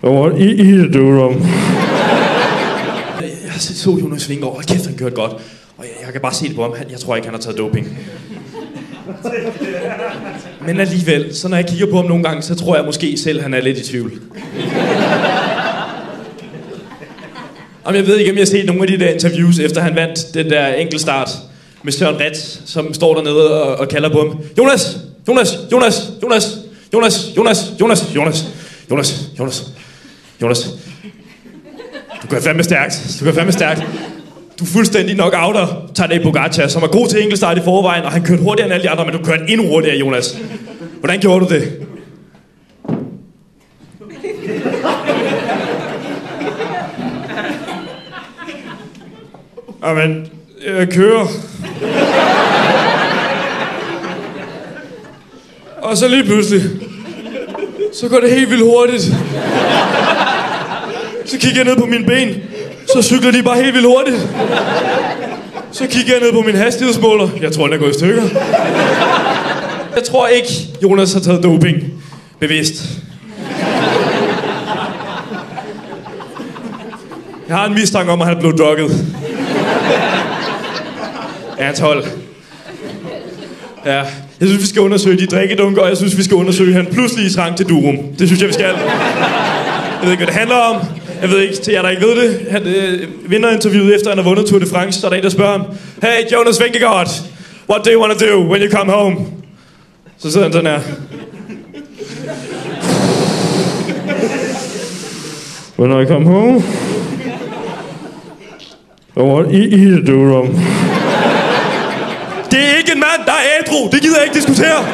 What eat it, dude? Jeg så Jonas Vingegaard. Hold kæft, han kørte godt. Og jeg kan bare se det på ham. Jeg tror ikke, han har taget doping. Men alligevel, så når jeg kigger på ham nogle gange, så tror jeg måske selv, han er lidt i tvivl. Og jeg ved ikke, om jeg har set nogle af de der interviews, efter han vandt den der enkeltstart med Søren Ret, som står dernede og kalder på ham. Jonas! Jonas! Jonas! Jonas! Jonas! Jonas! Jonas! Jonas! Jonas! Jonas! Jonas! Du kører fandme stærkt. Du kører fandme stærkt. Du er fuldstændig knock-outer Tadej Pogačar, som er god til enkeltstart i forvejen, og han kørte hurtigere end alle de andre, men du kørte endnu hurtigere, Jonas. Hvordan gjorde du det? Jamen, jeg kører. Og så lige pludselig, så går det helt vildt hurtigt. Så kigger jeg ned på mine ben. Så cykler de bare helt vildt hurtigt. Så kigger jeg ned på min hastighedsmåler. Jeg tror, den er gået i stykker. Jeg tror ikke, Jonas har taget doping. Bevidst. Jeg har en mistanke om, at han er blevet drugget. Ja, hans hold. Ja, jeg synes, vi skal undersøge de drikkedunker, og jeg synes, vi skal undersøge han pludselige trang til durum. Det synes jeg, vi skal. Jeg ved ikke, hvad det handler om. Jeg ved ikke, til jer, der ikke ved det. Han vinder interviewet efter, han har vundet Tour de France. Så er der en, der spørger ham. Hey, Jonas Vingegaard, what do you want to do when you come home? Så sidder han sådan her. When I come home? What eat it, dude? Det er ikke en mand, der er ædru. Det gider jeg ikke diskutere.